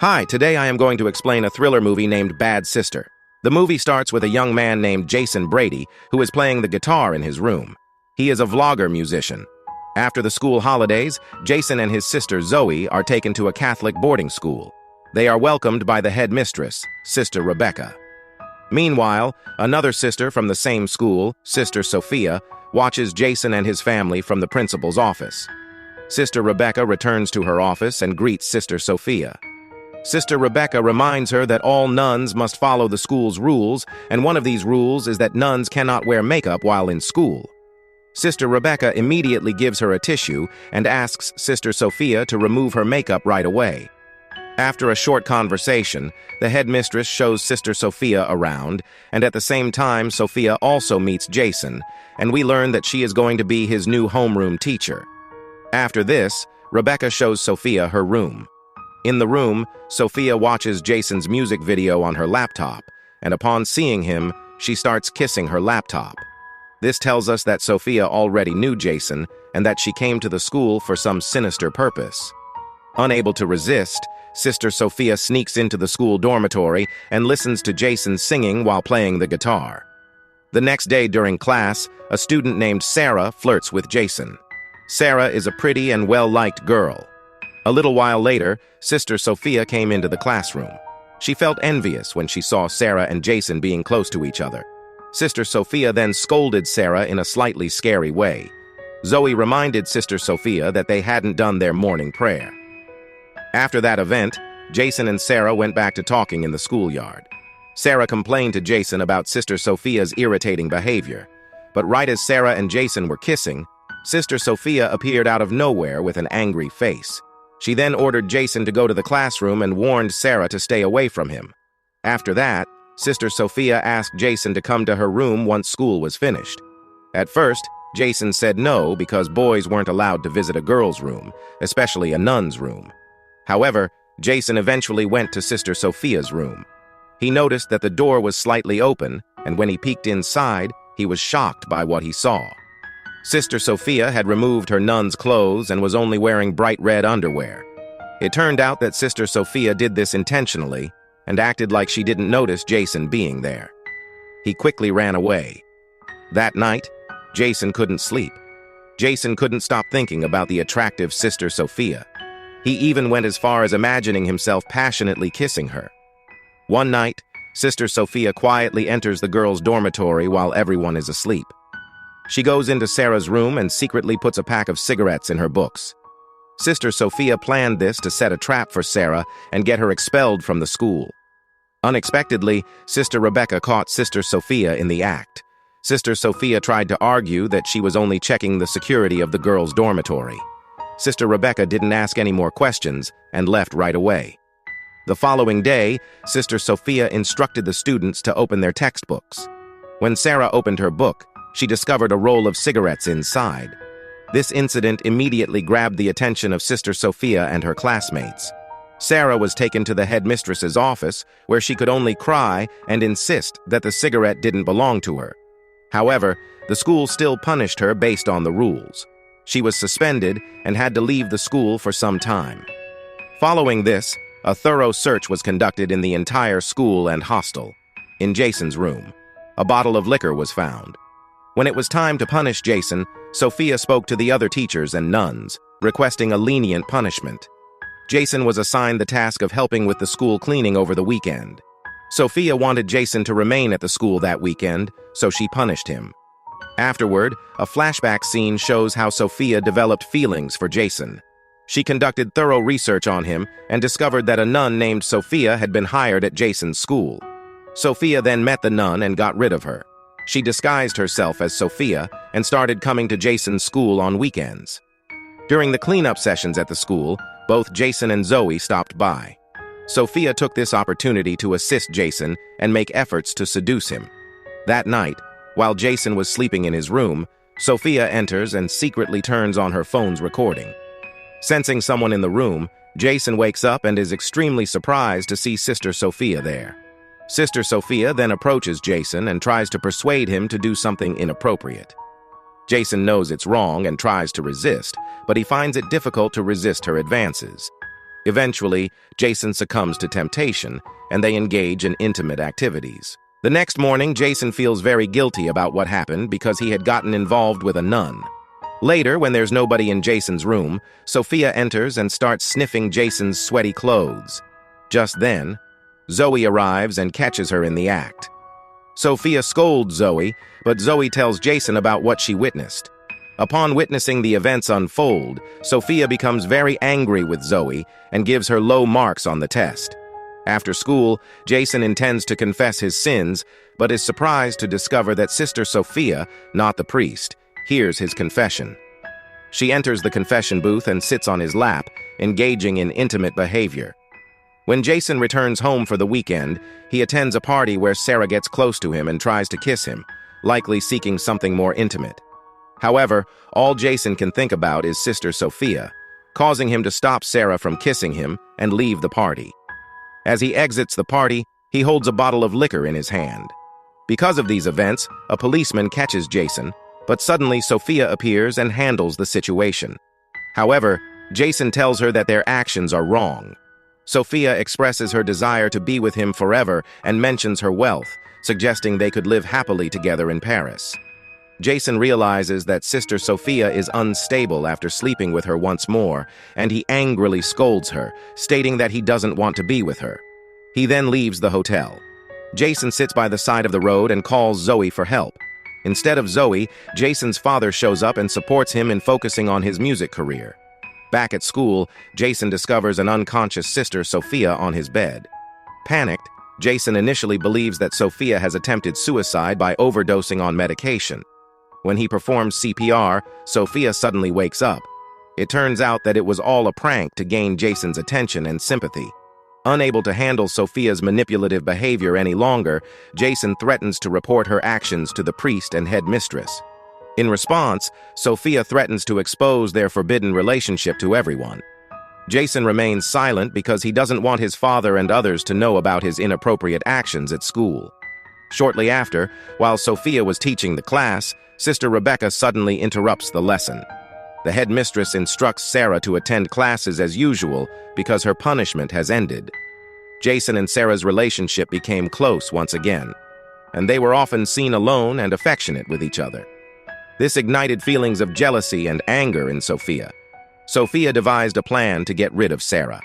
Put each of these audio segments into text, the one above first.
Hi, today I am going to explain a thriller movie named Bad Sister. The movie starts with a young man named Jason Brady, who is playing the guitar in his room. He is a vlogger musician. After the school holidays, Jason and his sister Zoe are taken to a Catholic boarding school. They are welcomed by the headmistress, Sister Rebecca. Meanwhile, another sister from the same school, Sister Sophia, watches Jason and his family from the principal's office. Sister Rebecca returns to her office and greets Sister Sophia. Sister Rebecca reminds her that all nuns must follow the school's rules, and one of these rules is that nuns cannot wear makeup while in school. Sister Rebecca immediately gives her a tissue and asks Sister Sophia to remove her makeup right away. After a short conversation, the headmistress shows Sister Sophia around, and at the same time Sophia also meets Jason, and we learn that she is going to be his new homeroom teacher. After this, Rebecca shows Sophia her room. In the room, Sophia watches Jason's music video on her laptop, and upon seeing him, she starts kissing her laptop. This tells us that Sophia already knew Jason and that she came to the school for some sinister purpose. Unable to resist, Sister Sophia sneaks into the school dormitory and listens to Jason singing while playing the guitar. The next day during class, a student named Sarah flirts with Jason. Sarah is a pretty and well-liked girl. A little while later, Sister Sophia came into the classroom. She felt envious when she saw Sarah and Jason being close to each other. Sister Sophia then scolded Sarah in a slightly scary way. Zoe reminded Sister Sophia that they hadn't done their morning prayer. After that event, Jason and Sarah went back to talking in the schoolyard. Sarah complained to Jason about Sister Sophia's irritating behavior. But right as Sarah and Jason were kissing, Sister Sophia appeared out of nowhere with an angry face. She then ordered Jason to go to the classroom and warned Sarah to stay away from him. After that, Sister Sophia asked Jason to come to her room once school was finished. At first, Jason said no because boys weren't allowed to visit a girl's room, especially a nun's room. However, Jason eventually went to Sister Sophia's room. He noticed that the door was slightly open, and when he peeked inside, he was shocked by what he saw. Sister Sophia had removed her nun's clothes and was only wearing bright red underwear. It turned out that Sister Sophia did this intentionally and acted like she didn't notice Jason being there. He quickly ran away. That night, Jason couldn't sleep. Jason couldn't stop thinking about the attractive Sister Sophia. He even went as far as imagining himself passionately kissing her. One night, Sister Sophia quietly enters the girls' dormitory while everyone is asleep. She goes into Sarah's room and secretly puts a pack of cigarettes in her books. Sister Sophia planned this to set a trap for Sarah and get her expelled from the school. Unexpectedly, Sister Rebecca caught Sister Sophia in the act. Sister Sophia tried to argue that she was only checking the security of the girls' dormitory. Sister Rebecca didn't ask any more questions and left right away. The following day, Sister Sophia instructed the students to open their textbooks. When Sarah opened her book, she discovered a roll of cigarettes inside. This incident immediately grabbed the attention of Sister Sophia and her classmates. Sarah was taken to the headmistress's office, where she could only cry and insist that the cigarette didn't belong to her. However, the school still punished her based on the rules. She was suspended and had to leave the school for some time. Following this, a thorough search was conducted in the entire school and hostel. In Jason's room, a bottle of liquor was found. When it was time to punish Jason, Sophia spoke to the other teachers and nuns, requesting a lenient punishment. Jason was assigned the task of helping with the school cleaning over the weekend. Sophia wanted Jason to remain at the school that weekend, so she punished him. Afterward, a flashback scene shows how Sophia developed feelings for Jason. She conducted thorough research on him and discovered that a nun named Sophia had been hired at Jason's school. Sophia then met the nun and got rid of her. She disguised herself as Sophia and started coming to Jason's school on weekends. During the cleanup sessions at the school, both Jason and Zoe stopped by. Sophia took this opportunity to assist Jason and make efforts to seduce him. That night, while Jason was sleeping in his room, Sophia enters and secretly turns on her phone's recording. Sensing someone in the room, Jason wakes up and is extremely surprised to see Sister Sophia there. Sister Sophia then approaches Jason and tries to persuade him to do something inappropriate. Jason knows it's wrong and tries to resist, but he finds it difficult to resist her advances. Eventually, Jason succumbs to temptation, and they engage in intimate activities. The next morning, Jason feels very guilty about what happened because he had gotten involved with a nun. Later, when there's nobody in Jason's room, Sophia enters and starts sniffing Jason's sweaty clothes. Just then, Zoe arrives and catches her in the act. Sophia scolds Zoe, but Zoe tells Jason about what she witnessed. Upon witnessing the events unfold, Sophia becomes very angry with Zoe and gives her low marks on the test. After school, Jason intends to confess his sins, but is surprised to discover that Sister Sophia, not the priest, hears his confession. She enters the confession booth and sits on his lap, engaging in intimate behavior. When Jason returns home for the weekend, he attends a party where Sarah gets close to him and tries to kiss him, likely seeking something more intimate. However, all Jason can think about is Sister Sophia, causing him to stop Sarah from kissing him and leave the party. As he exits the party, he holds a bottle of liquor in his hand. Because of these events, a policeman catches Jason, but suddenly Sophia appears and handles the situation. However, Jason tells her that their actions are wrong. Sophia expresses her desire to be with him forever and mentions her wealth, suggesting they could live happily together in Paris. Jason realizes that Sister Sophia is unstable after sleeping with her once more, and he angrily scolds her, stating that he doesn't want to be with her. He then leaves the hotel. Jason sits by the side of the road and calls Zoe for help. Instead of Zoe, Jason's father shows up and supports him in focusing on his music career. Back at school, Jason discovers an unconscious Sister Sophia on his bed. Panicked, Jason initially believes that Sophia has attempted suicide by overdosing on medication. When he performs CPR, Sophia suddenly wakes up. It turns out that it was all a prank to gain Jason's attention and sympathy. Unable to handle Sophia's manipulative behavior any longer, Jason threatens to report her actions to the priest and headmistress. In response, Sophia threatens to expose their forbidden relationship to everyone. Jason remains silent because he doesn't want his father and others to know about his inappropriate actions at school. Shortly after, while Sophia was teaching the class, Sister Rebecca suddenly interrupts the lesson. The headmistress instructs Sarah to attend classes as usual because her punishment has ended. Jason and Sarah's relationship became close once again, and they were often seen alone and affectionate with each other. This ignited feelings of jealousy and anger in Sophia. Sophia devised a plan to get rid of Sarah.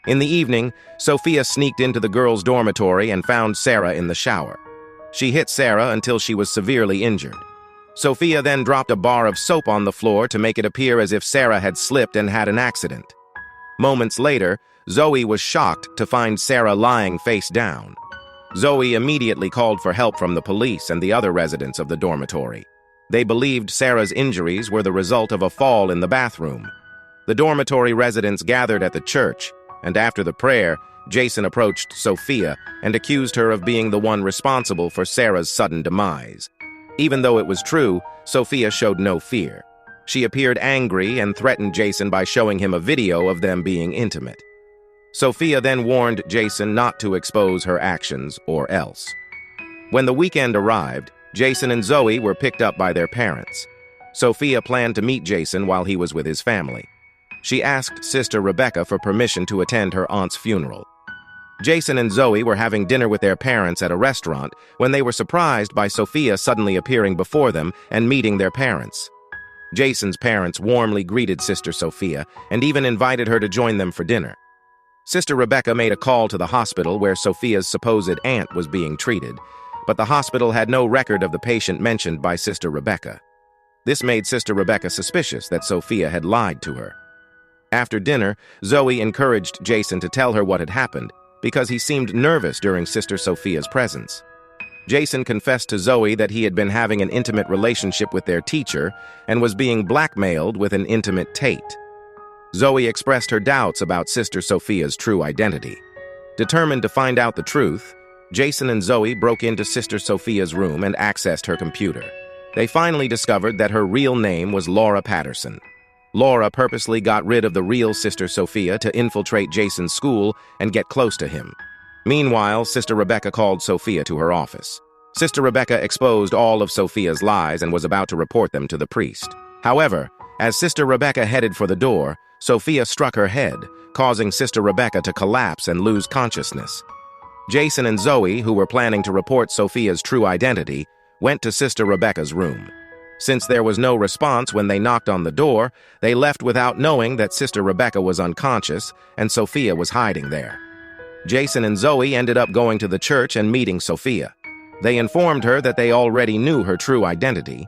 In the evening, Sophia sneaked into the girls' dormitory and found Sarah in the shower. She hit Sarah until she was severely injured. Sophia then dropped a bar of soap on the floor to make it appear as if Sarah had slipped and had an accident. Moments later, Zoe was shocked to find Sarah lying face down. Zoe immediately called for help from the police and the other residents of the dormitory. They believed Sarah's injuries were the result of a fall in the bathroom. The dormitory residents gathered at the church, and after the prayer, Jason approached Sophia and accused her of being the one responsible for Sarah's sudden demise. Even though it was true, Sophia showed no fear. She appeared angry and threatened Jason by showing him a video of them being intimate. Sophia then warned Jason not to expose her actions or else. When the weekend arrived, Jason and Zoe were picked up by their parents. Sophia planned to meet Jason while he was with his family. She asked Sister Rebecca for permission to attend her aunt's funeral. Jason and Zoe were having dinner with their parents at a restaurant when they were surprised by Sophia suddenly appearing before them and meeting their parents. Jason's parents warmly greeted Sister Sophia and even invited her to join them for dinner. Sister Rebecca made a call to the hospital where Sophia's supposed aunt was being treated, but the hospital had no record of the patient mentioned by Sister Rebecca. This made Sister Rebecca suspicious that Sophia had lied to her. After dinner, Zoe encouraged Jason to tell her what had happened, because he seemed nervous during Sister Sophia's presence. Jason confessed to Zoe that he had been having an intimate relationship with their teacher and was being blackmailed with an intimate Tate. Zoe expressed her doubts about Sister Sophia's true identity. Determined to find out the truth, Jason and Zoe broke into Sister Sophia's room and accessed her computer. They finally discovered that her real name was Laura Patterson. Laura purposely got rid of the real Sister Sophia to infiltrate Jason's school and get close to him. Meanwhile, Sister Rebecca called Sophia to her office. Sister Rebecca exposed all of Sophia's lies and was about to report them to the priest. However, as Sister Rebecca headed for the door, Sophia struck her head, causing Sister Rebecca to collapse and lose consciousness. Jason and Zoe, who were planning to report Sophia's true identity, went to Sister Rebecca's room. Since there was no response when they knocked on the door, they left without knowing that Sister Rebecca was unconscious and Sophia was hiding there. Jason and Zoe ended up going to the church and meeting Sophia. They informed her that they already knew her true identity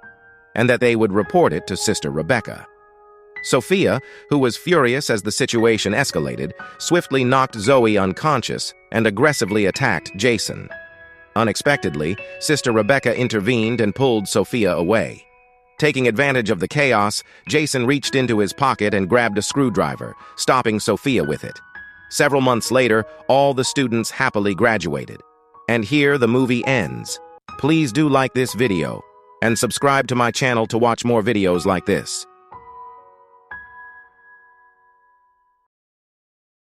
and that they would report it to Sister Rebecca. Sophia, who was furious as the situation escalated, swiftly knocked Zoe unconscious and aggressively attacked Jason. Unexpectedly, Sister Rebecca intervened and pulled Sophia away. Taking advantage of the chaos, Jason reached into his pocket and grabbed a screwdriver, stopping Sophia with it. Several months later, all the students happily graduated. And here the movie ends. Please do like this video and subscribe to my channel to watch more videos like this.